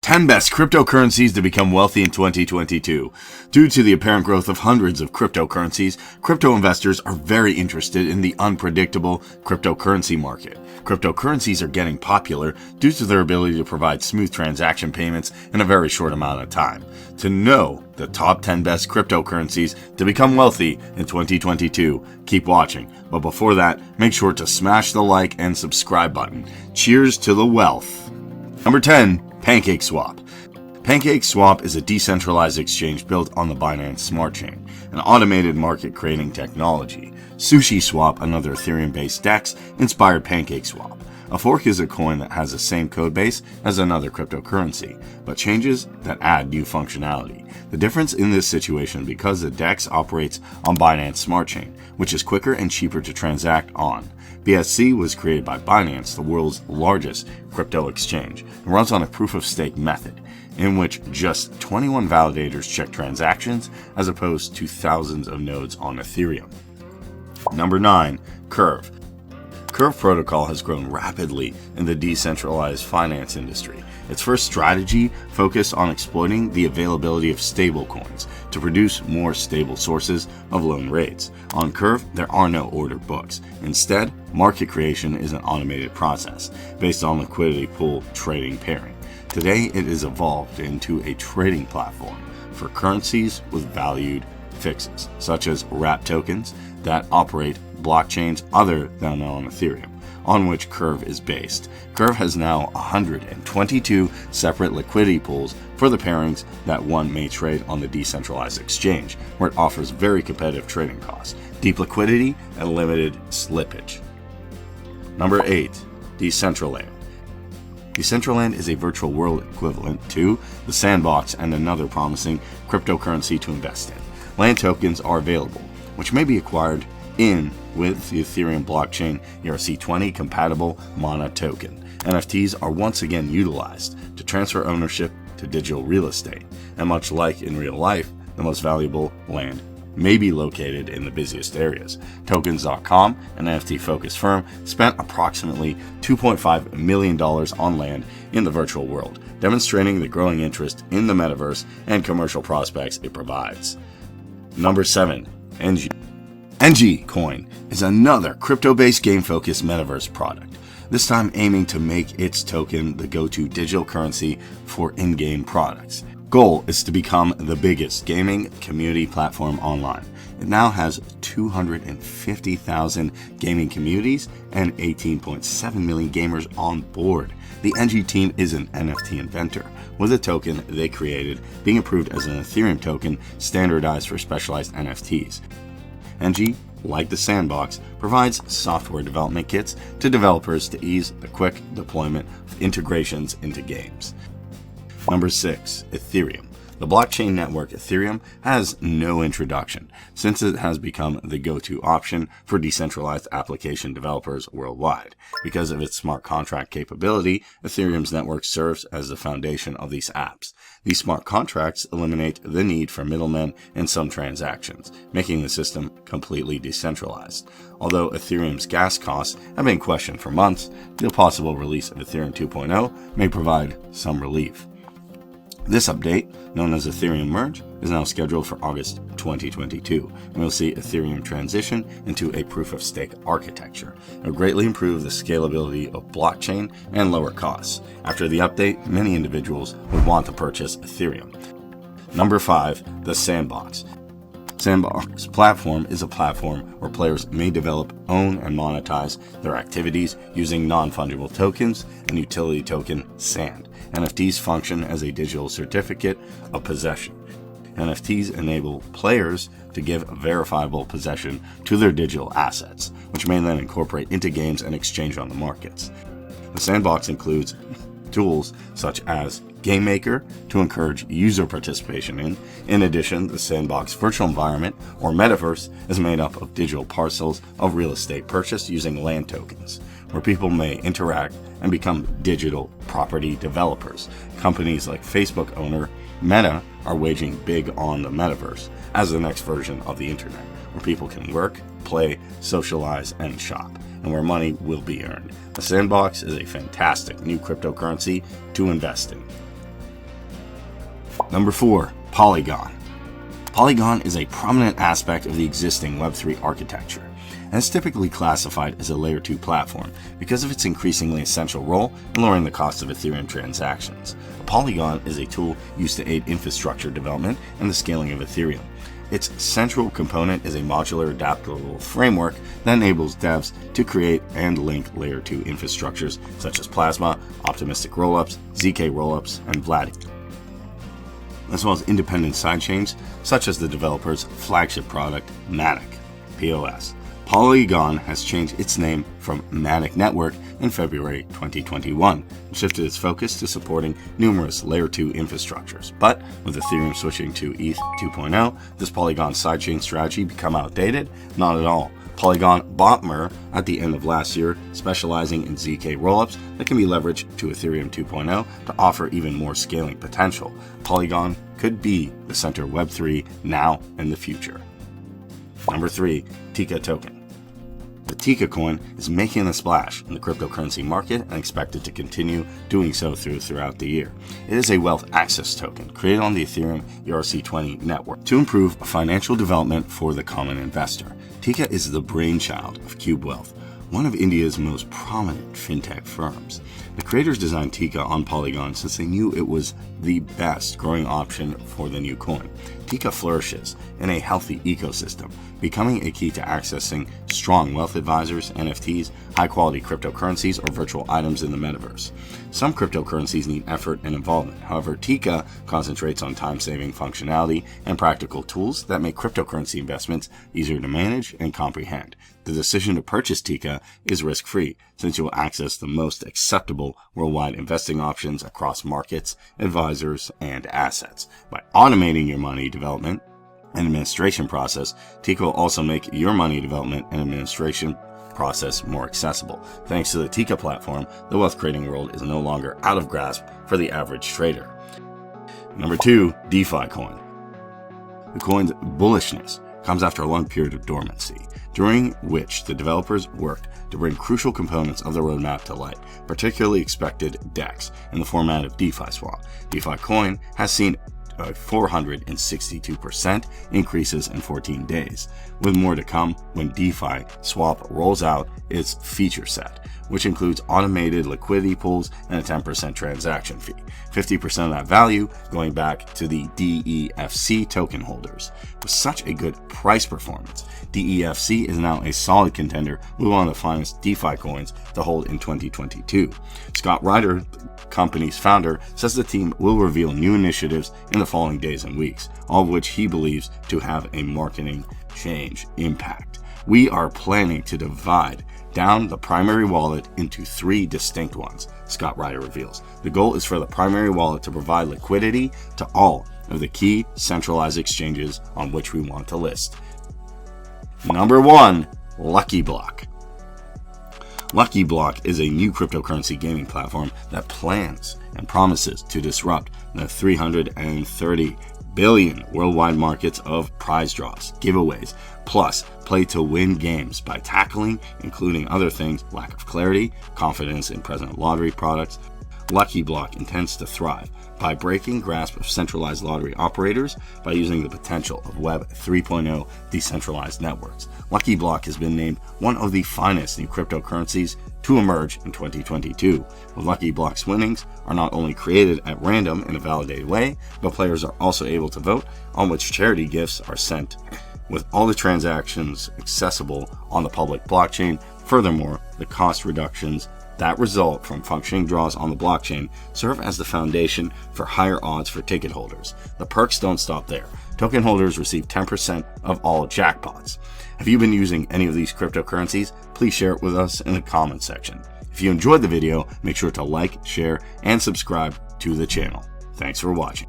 10 best cryptocurrencies to become wealthy in 2022. Due to the apparent growth of hundreds of cryptocurrencies, crypto investors are very interested in the unpredictable cryptocurrency market. Cryptocurrencies are getting popular due to their ability to provide smooth transaction payments in a very short amount of time. To know the top 10 best cryptocurrencies to become wealthy in 2022, keep watching. But before that, make sure to smash the like and subscribe button. Cheers to the wealth. Number 10. PancakeSwap. PancakeSwap is a decentralized exchange built on the Binance Smart Chain, an automated market creating technology. SushiSwap, another Ethereum-based DEX, inspired PancakeSwap. A fork is a coin that has the same code base as another cryptocurrency, but changes that add new functionality. The difference in this situation because the DEX operates on Binance Smart Chain, which is quicker and cheaper to transact on. BSC was created by Binance, the world's largest crypto exchange, and runs on a proof-of-stake method, in which just 21 validators check transactions as opposed to thousands of nodes on Ethereum. Number 9. Curve. Curve protocol has grown rapidly in the decentralized finance industry. Its first strategy focused on exploiting the availability of stablecoins to produce more stable sources of loan rates. On Curve, there are no order books. Instead, market creation is an automated process based on liquidity pool trading pairing. Today, it is evolved into a trading platform for currencies with valued fixes, such as wrap tokens that operate blockchains other than on Ethereum, on which Curve is based. Curve has now 122 separate liquidity pools for the pairings that one may trade on the decentralized exchange, where it offers very competitive trading costs, deep liquidity, and limited slippage. Number 8. Decentraland. Decentraland is a virtual world equivalent to the Sandbox and another promising cryptocurrency to invest in. Land tokens are available, which may be acquired in with the Ethereum blockchain ERC20 compatible Mana token. NFTs are once again utilized to transfer ownership to digital real estate, and much like in real life, the most valuable land may be located in the busiest areas. Tokens.com, an NFT-focused firm, spent approximately $2.5 million on land in the virtual world, demonstrating the growing interest in the metaverse and commercial prospects it provides. Number 7. Enjin. Deli Coin is another crypto-based game-focused metaverse product, this time aiming to make its token the go-to digital currency for in-game products. Goal is to become the biggest gaming community platform online. It now has 250,000 gaming communities and 18.7 million gamers on board. The Enjin team is an NFT inventor, with a token they created being approved as an Ethereum token standardized for specialized NFTs. Enjin, like the Sandbox, provides software development kits to developers to ease the quick deployment of integrations into games. Number 6. Ethereum. The blockchain network Ethereum has no introduction, since it has become the go-to option for decentralized application developers worldwide. Because of its smart contract capability, Ethereum's network serves as the foundation of these apps. These smart contracts eliminate the need for middlemen in some transactions, making the system completely decentralized. Although Ethereum's gas costs have been questioned for months, the possible release of Ethereum 2.0 may provide some relief. This update, known as Ethereum Merge, is now scheduled for August 2022, and we'll see Ethereum transition into a proof-of-stake architecture. It will greatly improve the scalability of blockchain and lower costs. After the update, many individuals would want to purchase Ethereum. Number 5. The Sandbox. Sandbox platform is a platform where players may develop, own, and monetize their activities using non-fungible tokens and utility token SAND. NFTs function as a digital certificate of possession. NFTs enable players to give verifiable possession to their digital assets, which may then incorporate into games and exchange on the markets. The Sandbox includes tools such as Game Maker to encourage user participation in. In addition, the Sandbox virtual environment, or metaverse, is made up of digital parcels of real estate purchased using land tokens, where people may interact and become digital property developers. Companies like Facebook owner Meta are waging big on the metaverse as the next version of the internet, where people can work, play, socialize, and shop, and where money will be earned. The Sandbox is a fantastic new cryptocurrency to invest in. Number 4, Polygon. Polygon is a prominent aspect of the existing Web3 architecture, and is typically classified as a Layer 2 platform because of its increasingly essential role in lowering the cost of Ethereum transactions. Polygon is a tool used to aid infrastructure development and the scaling of Ethereum. Its central component is a modular, adaptable framework that enables devs to create and link Layer 2 infrastructures such as Plasma, Optimistic Rollups, ZK Rollups, and Vladi, as well as independent sidechains such as the developer's flagship product, Matic POS. Polygon has changed its name from Matic Network in February 2021 and shifted its focus to supporting numerous Layer 2 infrastructures. But with Ethereum switching to ETH 2.0, this Polygon sidechain strategy become outdated? Not at all. Polygon bought Mer at the end of last year, specializing in ZK rollups that can be leveraged to Ethereum 2.0 to offer even more scaling potential. Polygon could be the center of Web3 now and the future. Number 3, Tikka Token. The Tikka Coin is making a splash in the cryptocurrency market and expected to continue doing so throughout the year. It is a wealth access token created on the Ethereum ERC20 network to improve financial development for the common investor. Tikka is the brainchild of Cube Wealth, one of India's most prominent fintech firms. The creators designed Tikka on Polygon since they knew it was the best growing option for the new coin. Tikka flourishes in a healthy ecosystem, becoming a key to accessing strong wealth advisors, NFTs, high-quality cryptocurrencies, or virtual items in the metaverse. Some cryptocurrencies need effort and involvement. However, Tikka concentrates on time-saving functionality and practical tools that make cryptocurrency investments easier to manage and comprehend. The decision to purchase Tikka is risk-free, since you will access the most acceptable worldwide investing options across markets, advisors, and assets. By automating your money development and administration process, Tikka will also make your money development and administration process more accessible. Thanks to the Tikka platform, the wealth creating world is no longer out of grasp for the average trader. Number 2, Defi Coin. The coin's bullishness comes after a long period of dormancy, during which the developers worked to bring crucial components of the roadmap to light, particularly expected DEX in the format of DeFi-Swap. DeFi Coin has seen 462% increases in 14 days, with more to come when DeFi-Swap rolls out its feature set, which includes automated liquidity pools and a 10% transaction fee, 50% of that value going back to the DEFC token holders. With such a good price performance, DEFC is now a solid contender with one of the finest DeFi coins to hold in 2022. Scott Ryder, company's founder, says the team will reveal new initiatives in the following days and weeks, all of which he believes to have a marketing change impact. We are planning to divide down the primary wallet into 3 distinct ones, Scott Ryder reveals. The goal is for the primary wallet to provide liquidity to all of the key centralized exchanges on which we want to list. Number 1, Lucky Block. Lucky Block is a new cryptocurrency gaming platform that plans and promises to disrupt the 330 billion worldwide markets of prize draws, giveaways, plus play-to-win games by tackling, including other things, lack of clarity, confidence in present lottery products. Lucky Block intends to thrive by breaking grasp of centralized lottery operators by using the potential of Web 3.0 decentralized networks. Lucky Block has been named one of the finest new cryptocurrencies to emerge in 2022. With Lucky Block's winnings are not only created at random in a validated way, but players are also able to vote on which charity gifts are sent, with all the transactions accessible on the public blockchain. Furthermore, the cost reductions that result from functioning draws on the blockchain serve as the foundation for higher odds for ticket holders. The perks don't stop there. Token holders receive 10% of all jackpots. Have you been using any of these cryptocurrencies? Please share it with us in the comments section. If you enjoyed the video, make sure to like, share, and subscribe to the channel. Thanks for watching.